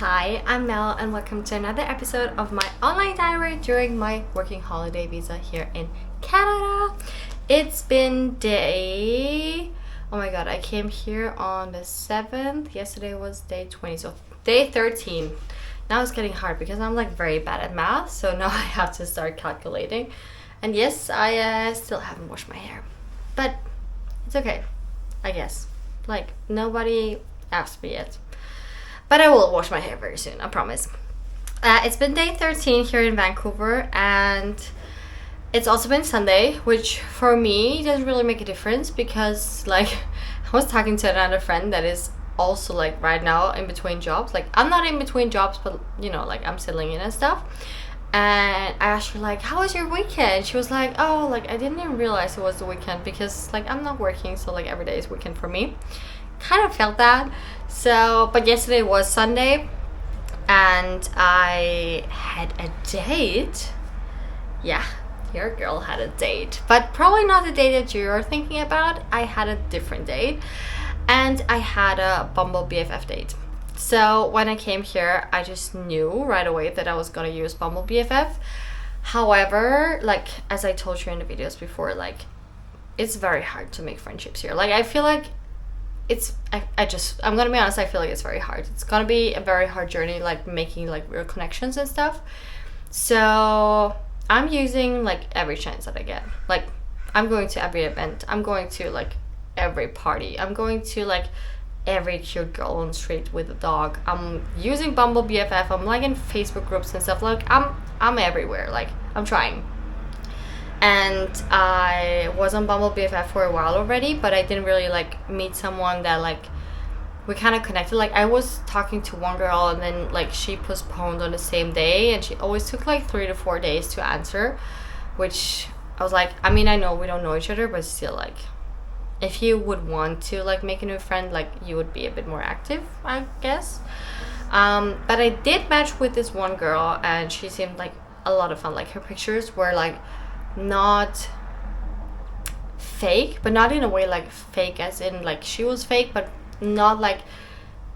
Hi, I'm Mel and welcome to another episode of my online diary during my working holiday visa here in Canada. It's been oh my god, I came here on the 7th. Yesterday was day 20, so day 13. Now it's getting hard because I'm like very bad at math, so now I have to start calculating. And yes, I still haven't washed my hair, but it's okay, I guess. Like, nobody asked me yet. But I will wash my hair very soon, I promise. It's been day 13 here in Vancouver, and it's also been Sunday, which for me doesn't really make a difference because, like, I was talking to another friend that is also, like, right now in between jobs. Like, I'm not in between jobs, but, you know, like, I'm settling in and stuff. And I asked her, like, how was your weekend? She was like, oh, like, I didn't even realize it was the weekend because, like, I'm not working, so, like, every day is weekend for me. Kind of felt that. So, but yesterday was Sunday and I had a date. Yeah, your girl had a date, but probably not the date that you're thinking about. I had a different date, and I had a Bumble BFF date. So when I came here, I just knew right away that I was gonna use Bumble BFF. However, like, as I told you in the videos before, like, it's very hard to make friendships here. Like, I feel like I'm gonna be honest, I feel like it's very hard. It's gonna be a very hard journey, like making like real connections and stuff. So I'm using like every chance that I get. Like, I'm going to every event, I'm going to like every party, I'm going to like every cute girl on the street with a dog. I'm using Bumble BFF, I'm like in Facebook groups and stuff. Like, I'm everywhere. Like, I'm trying. And I was on Bumble BFF for a while already, but I didn't really like meet someone that like we kind of connected. Like, I was talking to one girl and then like she postponed on the same day, and she always took like 3 to 4 days to answer, which I was like, I mean, I know we don't know each other, but still, like, if you would want to like make a new friend, like, you would be a bit more active, I guess. But I did match with this one girl and she seemed like a lot of fun. Like, her pictures were like not fake, but not in a way like fake as in like she was fake, but not like,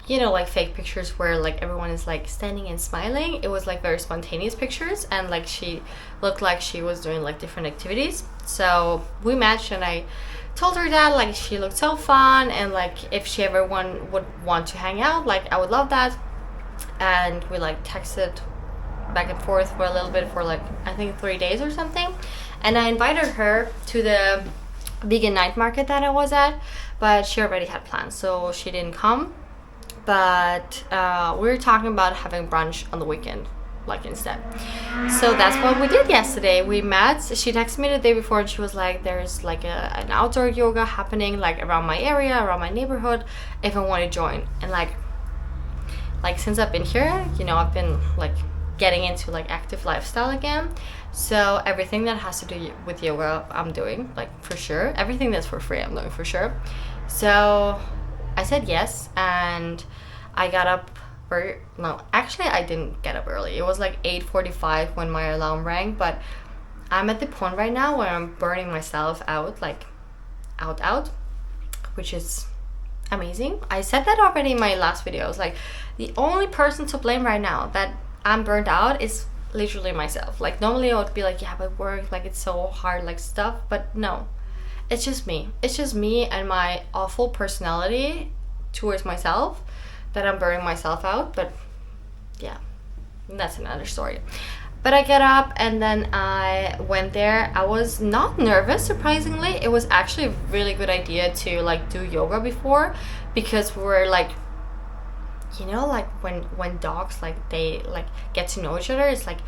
you know, like fake pictures where like everyone is like standing and smiling. It was like very spontaneous pictures, and like she looked like she was doing like different activities. So we matched and I told her that like she looked so fun, and like if she ever would want to hang out, like I would love that. And we like texted back and forth for a little bit for like I think 3 days or something. And I invited her to the vegan night market that I was at, but she already had plans, so she didn't come. But we were talking about having brunch on the weekend, like, instead. So that's what we did yesterday. We met. She texted me the day before and she was like, there's like an outdoor yoga happening like around my area, around my neighborhood, if I want to join. And like since I've been here, you know, I've been like getting into like active lifestyle again. So everything that has to do with yoga, I'm doing, like, for sure. Everything that's for free, I'm doing for sure. So I said yes, and I got up actually I didn't get up early. It was like 8:45 when my alarm rang, but I'm at the point right now where I'm burning myself out, like out, which is amazing. I said that already in my last video. I was like, the only person to blame right now that I'm burned out is literally myself. Like, normally I would be like, yeah, but work, like, it's so hard, like, stuff, but no, it's just me and my awful personality towards myself that I'm burning myself out. But yeah, that's another story. But I get up and then I went there. I was not nervous, surprisingly. It was actually a really good idea to like do yoga before, because we're like, you know, like when dogs like they like get to know each other, it's like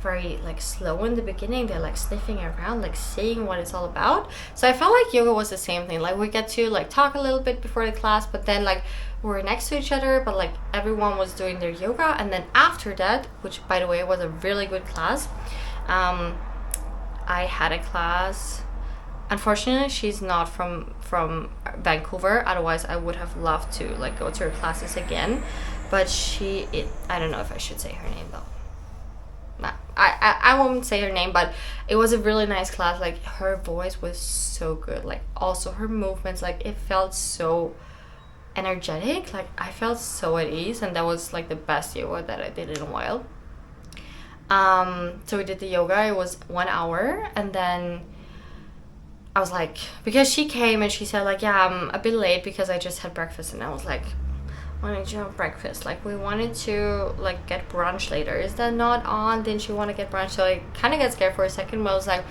very like slow in the beginning. They're like sniffing around, like seeing what it's all about. So I felt like yoga was the same thing. Like, we get to like talk a little bit before the class, but then like we're next to each other, but like everyone was doing their yoga. And then after that, which by the way was a really good class, I had a class. Unfortunately, she's not from Vancouver. Otherwise, I would have loved to like go to her classes again. But I don't know if I should say her name though. Nah, I won't say her name, but it was a really nice class. Like, her voice was so good. Like, also her movements, like, it felt so energetic. Like I felt so at ease, and that was like the best yoga that I did in a while. So we did the yoga. It was 1 hour, and then I was like, because she came and she said like, yeah, I'm a bit late because I just had breakfast, and I was like, why didn't you have breakfast? Like we wanted to like get brunch later. Is that not on? Didn't you want to get brunch? So I kind of got scared for a second, but I was like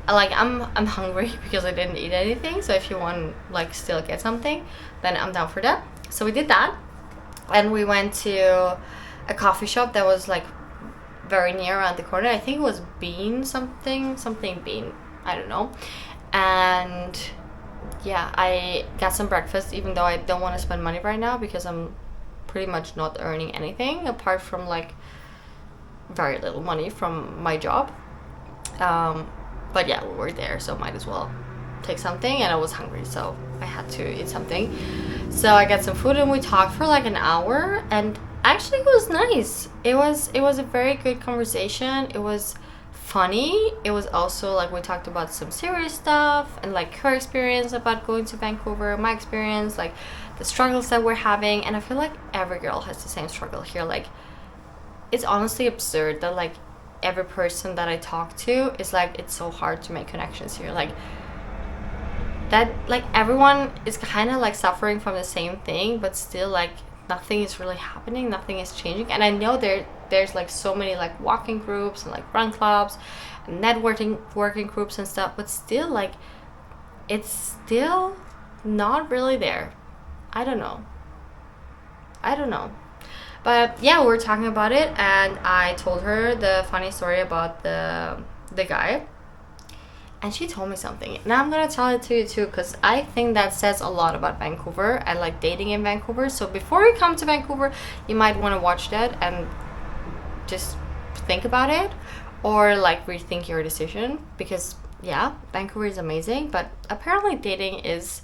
I'm hungry because I didn't eat anything. So if you want like still get something, then I'm down for that. So we did that, and we went to a coffee shop that was like very near around the corner. I think it was Bean something Bean. I don't know. And yeah, I got some breakfast, even though I don't want to spend money right now because I'm pretty much not earning anything apart from like very little money from my job. But yeah, we were there, so might as well take something, and I was hungry, so I had to eat something. So I got some food and we talked for like an hour, and actually it was nice. It was a very good conversation. It was funny. It was also like we talked about some serious stuff and like her experience about going to Vancouver, my experience, like the struggles that we're having. And I feel like every girl has the same struggle here. Like it's honestly absurd that like every person that I talk to is like, it's so hard to make connections here. Like that, like everyone is kind of like suffering from the same thing, but still like nothing is really happening, nothing is changing. And I know there's like so many like walking groups and like run clubs and networking working groups and stuff, but still like it's still not really there. I don't know, but yeah, we were talking about it, and I told her the funny story about the guy, and she told me something. Now I'm gonna tell it to you too, because I think that says a lot about Vancouver and like dating in Vancouver. So before you come to Vancouver, you might want to watch that and just think about it, or like rethink your decision, because yeah, Vancouver is amazing, but apparently dating is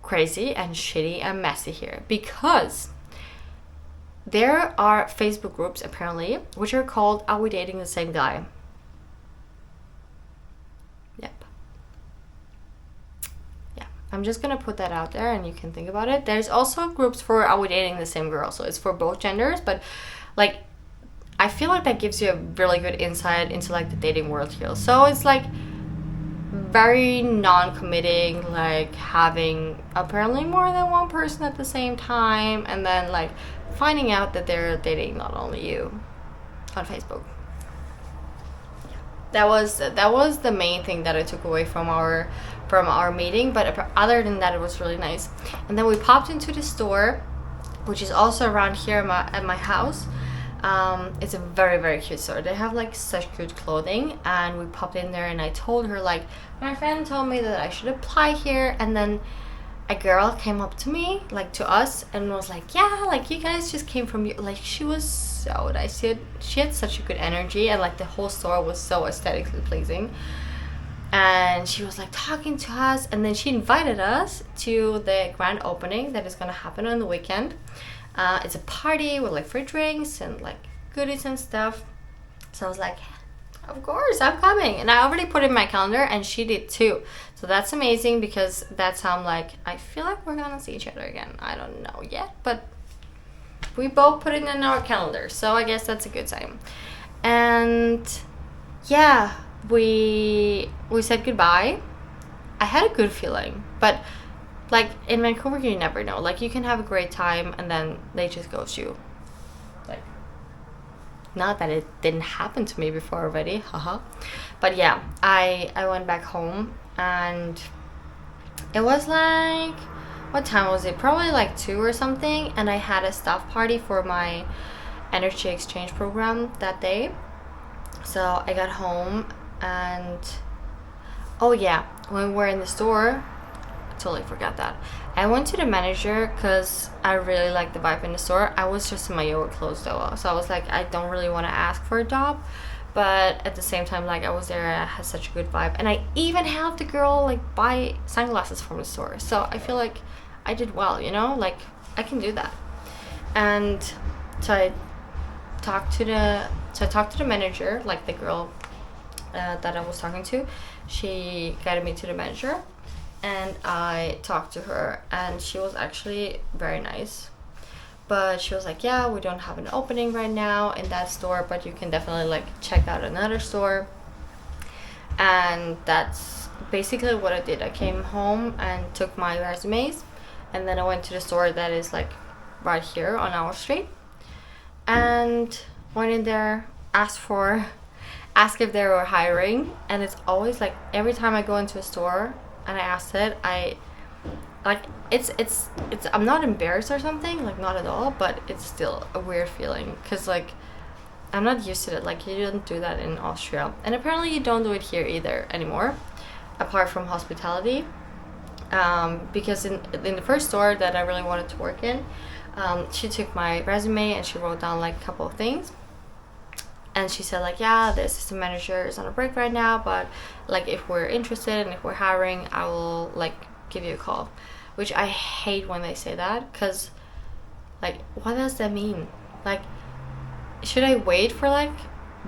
crazy and shitty and messy here, because there are Facebook groups apparently which are called "Are We Dating the Same Guy?" Yep. Yeah, I'm just gonna put that out there and you can think about it. There's also groups for "Are We Dating the Same Girl?" So it's for both genders, but like I feel like that gives you a really good insight into like the dating world here. So it's like very non-committing, like having apparently more than one person at the same time, and then like finding out that they're dating not only you on Facebook. That was the main thing that I took away from our meeting. But other than that, it was really nice. And then we popped into the store, which is also around here at my house. It's a very, very cute store. They have like such good clothing, and we popped in there, and I told her like, my friend told me that I should apply here, and then a girl came up to me, like to us, and was like, yeah, like you guys just came from you. Like she was so nice. She had such a good energy, and like the whole store was so aesthetically pleasing. And she was like talking to us, and then she invited us to the grand opening that is gonna happen on the weekend. It's a party with like free drinks and like goodies and stuff. So I was like, of course, I'm coming. And I already put it in my calendar, and she did too. So that's amazing, because that's how I'm like, I feel like we're gonna see each other again. I don't know yet, but we both put it in our calendar. So I guess that's a good sign. And yeah, we said goodbye. I had a good feeling, but like in Vancouver, you never know. Like you can have a great time and then they just ghost you. Like, not that it didn't happen to me before already, haha. But yeah, I went back home, and it was like, what time was it? Probably like 2 or something. And I had a staff party for my energy exchange program that day. So I got home, and oh yeah, when we were in the store, totally forgot that. I went to the manager because I really liked the vibe in the store. I was just in my yoga clothes though, so I was like, I don't really want to ask for a job, but at the same time, like I was there, I had such a good vibe, and I even helped the girl like buy sunglasses from the store. So I feel like I did well, you know, like I can do that. And so I talked to the manager, like the girl that I was talking to. She guided me to the manager. and I talked to her, and she was actually very nice. But she was like, yeah, we don't have an opening right now in that store, but you can definitely like check out another store. And that's basically what I did. I came home and took my resumes, and then I went to the store that is like right here on our street, and went in there, asked if they were hiring. And it's always like every time I go into a store and I ask it, I like it's I'm not embarrassed or something, like not at all, but it's still a weird feeling because like I'm not used to it. Like you don't do that in Austria, and apparently you don't do it here either anymore, apart from hospitality. Because in the first store that I really wanted to work in, she took my resume and she wrote down like a couple of things, and she said like, yeah, the assistant manager is on a break right now, but like if we're interested and if we're hiring, I will like give you a call. Which I hate when they say that, because like what does that mean? Like, should I wait for like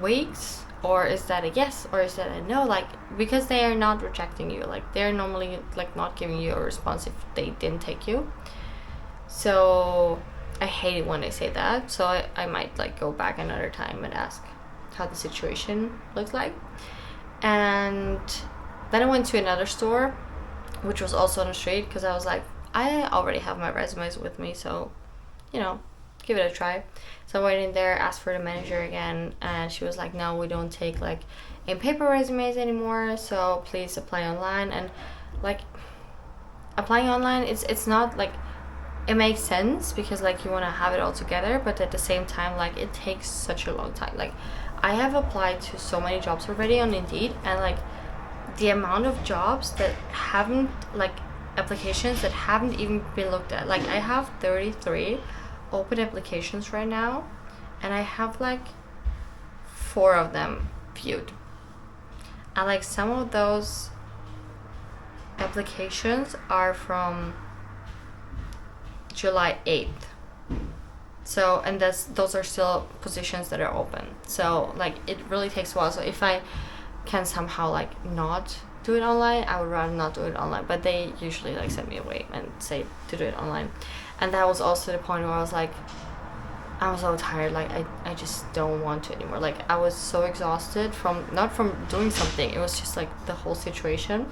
weeks, or is that a yes, or is that a no? Like, because they are not rejecting you, like they're normally like not giving you a response if they didn't take you. So I hate it when they say that, so I might like go back another time and ask how the situation looks like. And then I went to another store, which was also on the street, because I was like, I already have my resumes with me, so you know, give it a try. So I went in there, asked for the manager again, and she was like, no, we don't take like in paper resumes anymore, so please apply online. And like applying online, it's not like, it makes sense because like you want to have it all together, but at the same time like it takes such a long time. Like I have applied to so many jobs already on Indeed, and like the amount of jobs that haven't like applications that haven't even been looked at, like I have 33 open applications right now, and I have like 4 of them viewed. And like some of those applications are from July 8th. So, and those are still positions that are open. So like it really takes a while. So if I can somehow like not do it online, I would rather not do it online. But they usually like send me away and say to do it online. And that was also the point where I was like, I'm so tired, like I just don't want to anymore. Like I was so exhausted from, not from doing something, it was just like the whole situation,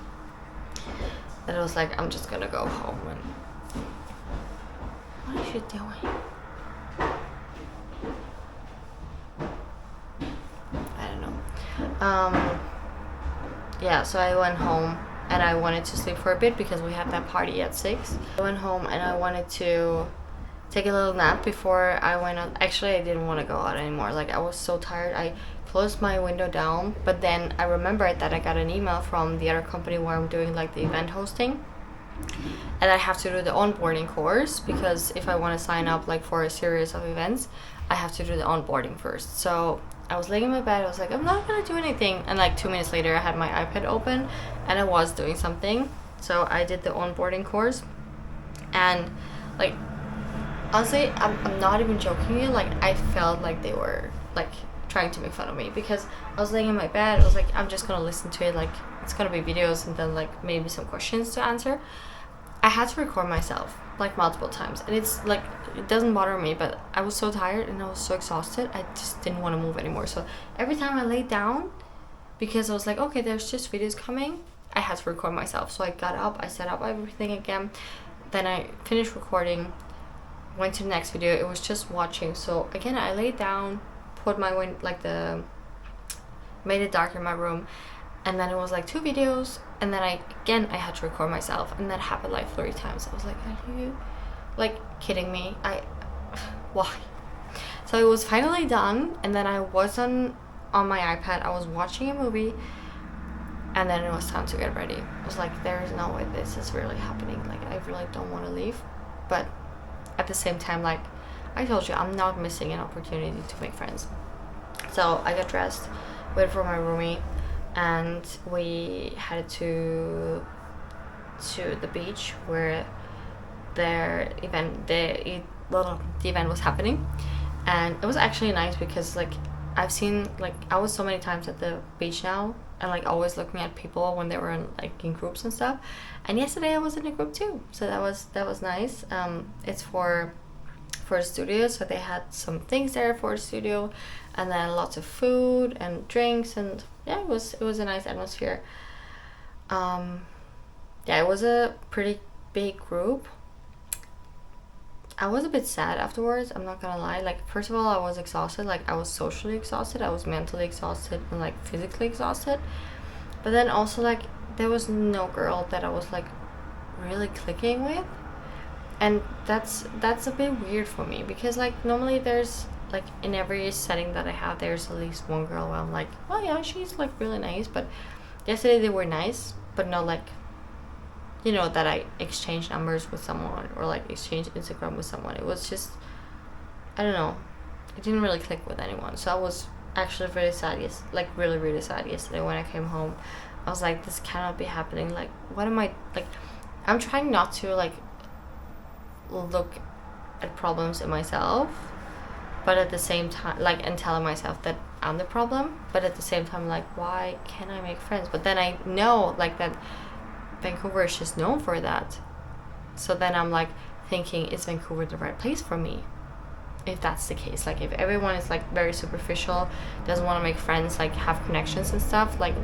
that I was like, I'm just gonna go home. And what is she doing? I don't know. Yeah, so I went home and I wanted to sleep for a bit because we had that party at 6. I went home and I wanted to take a little nap before I went out. Actually, I didn't want to go out anymore. Like I was so tired. I closed my window down, but then I remembered that I got an email from the other company where I'm doing like the event hosting, and I have to do the onboarding course, because if I want to sign up like for a series of events, I have to do the onboarding first. So I was laying in my bed, I was like, I'm not gonna do anything, and like 2 minutes later I had my iPad open and I was doing something. So I did the onboarding course, and like honestly, I'm not even joking you, like I felt like they were like trying to make fun of me, because I was laying in my bed, I was like, I'm just gonna listen to it, like it's gonna be videos and then like maybe some questions to answer. I had to record myself like multiple times, and it's like, it doesn't bother me, but I was so tired and I was so exhausted, I just didn't want to move anymore. So every time I laid down, because I was like, okay, there's just videos coming, I had to record myself. So I got up, I set up everything again, then I finished recording, went to the next video. It was just watching. So again, I laid down, put my made it dark in my room, and then it was like 2 videos, and then I had to record myself, and that happened like 3 times. I was like, are you like kidding me? Why? So it was finally done, and then I was on my iPad, I was watching a movie, and then it was time to get ready. I was like, there's no way this is really happening, like I really don't want to leave, but at the same time, like I told you, I'm not missing an opportunity to make friends. So I got dressed, waited for my roomie, and we headed to the beach where the event was happening. And it was actually nice because like I've seen, like, I was so many times at the beach now, and like always looking at people when they were in like in groups and stuff. And yesterday I was in a group too, so that was nice. It's for a studio, so they had some things there for a studio, and then lots of food and drinks, and yeah, it was a nice atmosphere. Yeah, it was a pretty big group. I was a bit sad afterwards, I'm not gonna lie. Like, first of all, I was exhausted. Like, I was socially exhausted, I was mentally exhausted, and like physically exhausted. But then also, like, there was no girl that I was like really clicking with. And that's a bit weird for me, because like normally there's like in every setting that I have, there's at least one girl where I'm like, oh yeah, she's like really nice. But yesterday they were nice, but not like, that I exchanged numbers with someone or like exchanged Instagram with someone. It was just, I don't know, it didn't really click with anyone. So I was actually really sad, like really really sad yesterday when I came home. I was like, this cannot be happening. Like, what am I like? I'm trying not to like look at problems in myself, but at the same time, like, and telling myself that I'm the problem, but at the same time, like, why can't I make friends? But then I know like that Vancouver is just known for that. So then I'm like thinking, is Vancouver the right place for me? If that's the case, like if everyone is like very superficial, doesn't want to make friends, like have connections and stuff, like,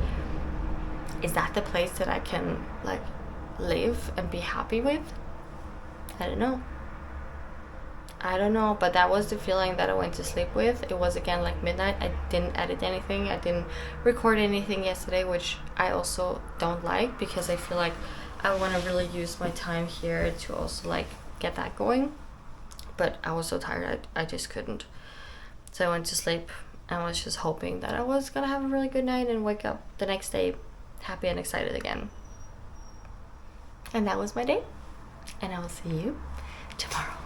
is that the place that I can like live and be happy with? I don't know, but that was the feeling that I went to sleep with. It was again like midnight. I didn't edit anything, I didn't record anything yesterday, which I also don't like, because I feel like I want to really use my time here to also like get that going. But I was so tired, I just couldn't. So I went to sleep and was just hoping that I was gonna have a really good night and wake up the next day happy and excited again. And that was my day, and I will see you tomorrow.